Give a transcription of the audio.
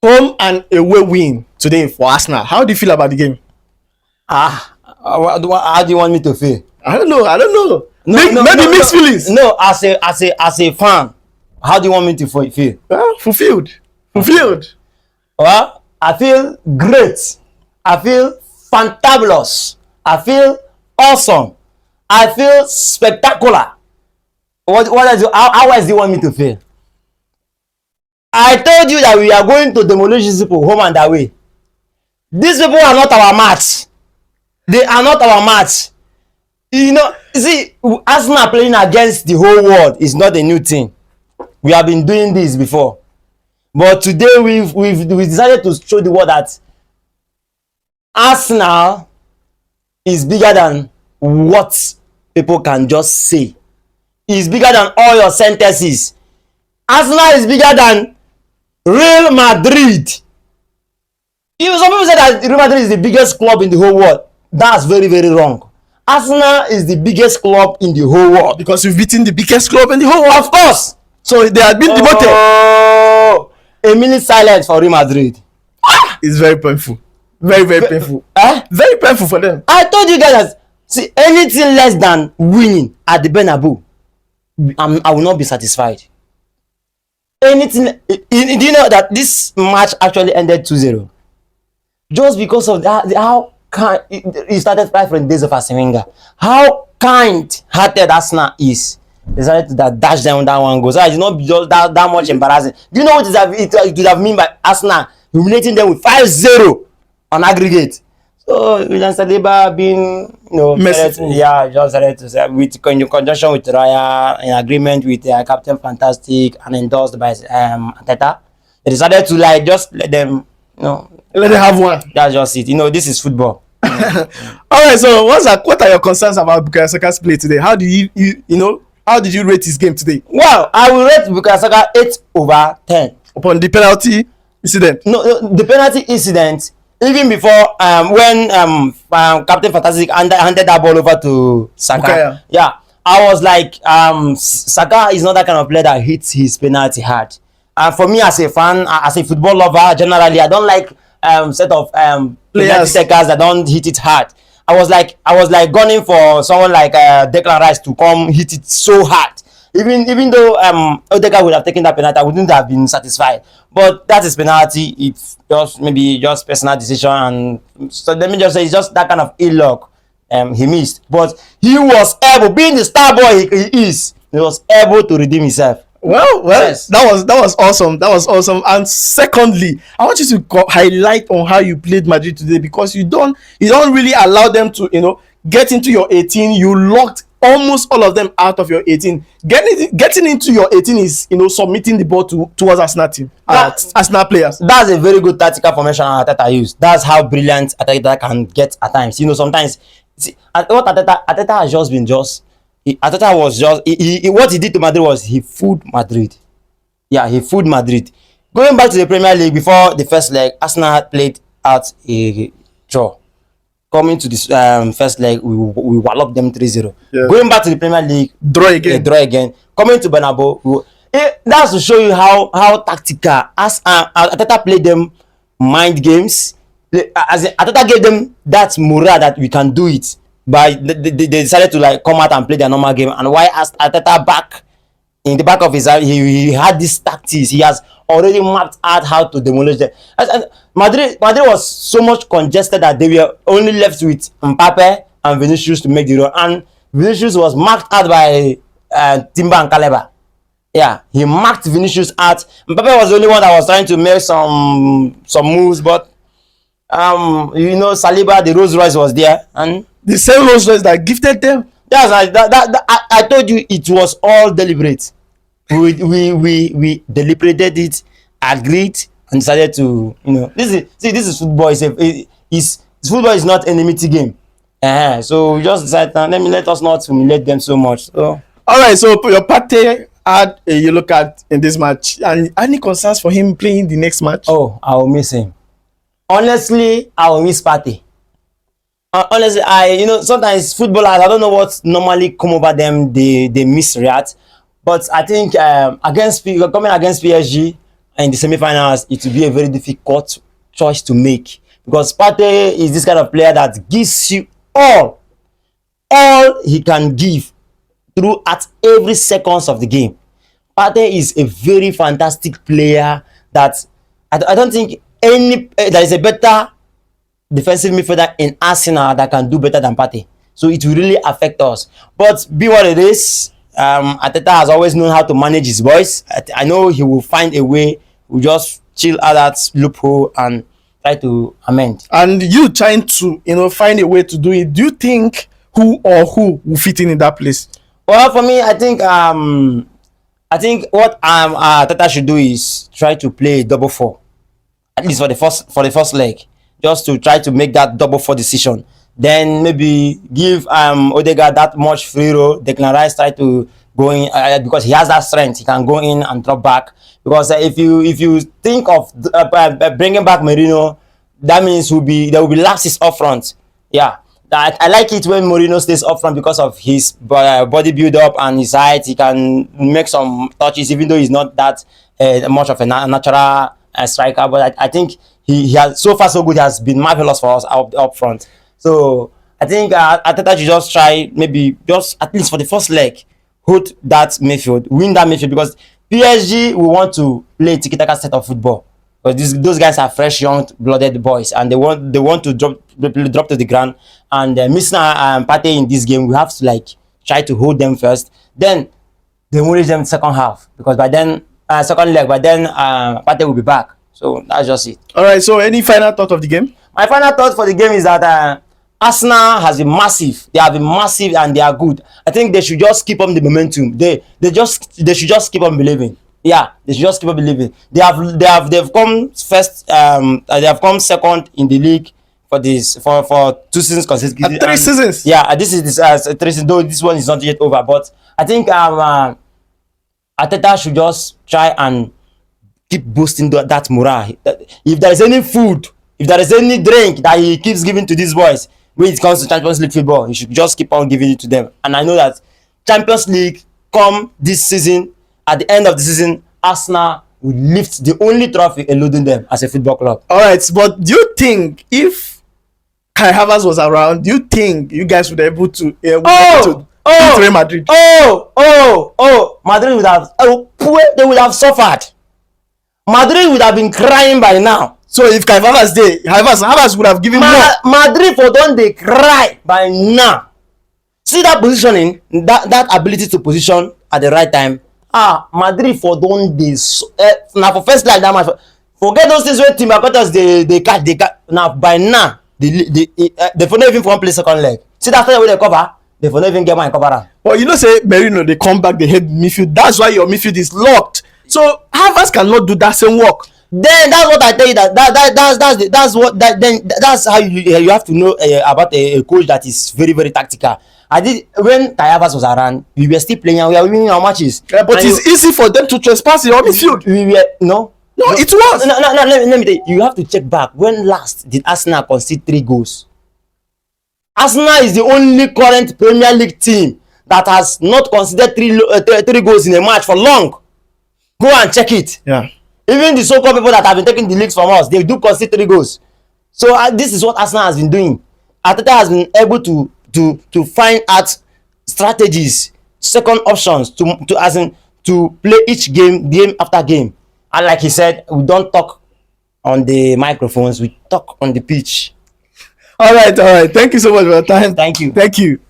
Home and away win today for Arsenal. How do you feel about the game? How do you want me to feel? I don't know. Maybe mixed feelings. No, as a fan, how do you want me to feel? Fulfilled. Well, I feel great. I feel fantabulous. I feel awesome. I feel spectacular. How else do you want me to feel? I told you that we are going to demolish these people home and away. These people are not our match. They are not our match. You know, see, Arsenal playing against the whole world is not a new thing. We have been doing this before. But today we decided to show the world that Arsenal is bigger than what people can just say. It's bigger than all your sentences. Arsenal is bigger than Real Madrid. Some people say that Real Madrid is the biggest club in the whole world. That's very, very wrong. Arsenal is the biggest club in the whole world. Because we've beaten the biggest club in the whole world. Of course. So they have been demoted. A minute silence for Real Madrid. It's very painful. Very, very painful. Very painful for them. I told you guys that, see, anything less than winning at the Bernabeu, I will not be satisfied. Anything. Do you know that this match actually ended 2-0? Just because of how kind it started right from the days of Arsene Wenger. How kind-hearted Arsenal is. They decided to dash them that one goal. So it's not just that much embarrassing. Do you know what it would have mean by Arsenal humiliating them with 5-0 on aggregate? So William Saliba being, just in conjunction with Raya, in agreement with Captain Fantastic and endorsed by Arteta, they decided to just let them, let them have one. That's just it. This is football. All right. So what are your concerns about Buka Saka's play today? How do how did you rate his game today? Well, I will rate Buka Saka 8/10 upon the penalty incident. No, the penalty incident. Even before when Captain Fantastic handed that ball over to Saka. Bukayo. Yeah, I was like, Saka is not that kind of player that hits his penalty hard. For me, as a fan, as a football lover, generally, I don't like set of players that don't hit it hard. I was like gunning for someone like Declan Rice to come hit it so hard. Even though Odega would have taken that penalty, I wouldn't have been satisfied. But that is penalty. It's just personal decision, and so let me just say it's just that kind of ill luck. He missed, but he was able, being the star boy he was able to redeem himself. Well, yes. that was awesome. That was awesome. And secondly, I want you to highlight on how you played Madrid today, because you don't really allow them to get into your 18. You locked almost all of them out of your 18. Getting into your 18 is submitting the ball towards Arsenal team, Arsenal players. That's a very good tactical formation Arteta used. That's how brilliant Arteta can get at times. Sometimes what Arteta has just been Arteta was just what he did to Madrid was he fooled Madrid. Yeah, he fooled Madrid. Going back to the Premier League, before the first leg, Arsenal had played out a draw. Coming to this first leg, we walloped them 3-0. Yeah. Going back to the Premier League, draw again. Coming to Bernabeu, that's to show you how tactical as Arteta played them mind games. As Arteta gave them that morale that we can do it. But they decided to come out and play their normal game. And why asked Arteta back in the back of his head, he had these tactics. He has already mapped out how to demolish them. Madrid was so much congested that they were only left with Mbappe and Vinicius to make the run. And Vinicius was marked out by Timber and Caleba. Yeah, he marked Vinicius out. Mbappe was the only one that was trying to make some moves, but Saliba, the Rolls Royce was there, and the same Rolls Royce that gifted them. I told you it was all deliberate. We deliberated it, agreed, and decided to this is football. Football is not an enmity game. So we just decided let us not humiliate them so much. So all right. So your party had a yellow card in this match, and any concerns for him playing the next match? Oh, I will miss him. Honestly, I will miss Party. Honestly, sometimes footballers, I don't know what normally come over them, they misreact. But I think coming against PSG, in the semi-finals, it will be a very difficult choice to make, because Partey is this kind of player that gives you all he can give through at every seconds of the game. Partey is a very fantastic player that I don't think there is a better defensive midfielder in Arsenal that can do better than Partey. So it will really affect us. But be what it is, Arteta has always known how to manage his boys. I know he will find a way. We'll just chill out that loophole and try to amend. And you trying to, find a way to do it. Do you think who will fit in that place? Well, for me, I think what Arteta should do is try to play 4-4, at least for the first leg, just to try to make that 4-4 decision. Then maybe give Odegaard that much free roll. Declan Rice try to go in because he has that strength. He can go in and drop back. Because if you think of bringing back Merino, that means there will be lapses up front. Yeah, I like it when Mourinho stays up front because of his body build up and his height. He can make some touches, even though he's not that much of a natural striker. But I think he has, so far so good. He has been marvelous for us up front. So I think Arteta should just try, maybe just at least for the first leg, hold that midfield, win that midfield, because PSG will want to play tiki-taka set of football. Because those guys are fresh, young-blooded boys, and they want to drop to the ground. And missing Partey in this game, we have to try to hold them first. Then they will reach them second half, because by then second leg, Partey will be back. So that's just it. All right. So any final thought of the game? My final thought for the game is that Arsenal has been massive. They have been massive and they are good. I think they should just keep on the momentum. They should just keep on believing. Yeah, they should just keep on believing. They've come first. They have come second in the league for 2 seasons consecutively. 3 seasons. Yeah, this is 3 seasons. Though this one is not yet over, but I think Arteta should just try and keep boosting that morale. If there is any food, if there is any drink that he keeps giving to these boys when it comes to Champions League football, he should just keep on giving it to them. And I know that Champions League come this season, at the end of the season, Arsenal will lift the only trophy eluding them as a football club. All right, but do you think if Kai Havertz was around, do you think you guys would be able to beat Real Madrid? Madrid they would have suffered. Madrid would have been crying by now. So if Kai Havertz would have given more. Madrid for don't they cry by now. See that positioning, that ability to position at the right time. Madrid for don't they now for first like that match. Forget those things where team they catch. Now by now they for not even one play second leg. See that way they cover. They for not even get my cover. Well, say Merino, they come back, they hit midfield. That's why your midfield is locked. So Havertz cannot do that same work. Then that's what I tell you. That's how you have to know about a coach that is very, very tactical. When Kai Havertz was around, we were still playing and we are winning our matches. Yeah, but it's easy for them to trespass your midfield. No, it was. No, let me tell you. You have to check back. When last did Arsenal concede 3 goals? Arsenal is the only current Premier League team that has not conceded 3 goals in a match for long. Go and check it. Yeah. Even the so-called people that have been taking the leagues from us, they do concede 3 goals. So this is what Arsenal has been doing. Arteta has been able to find out strategies, second options to play each game after game. And like he said, we don't talk on the microphones, we talk on the pitch. All right. Thank you so much for your time. Thank you. Thank you.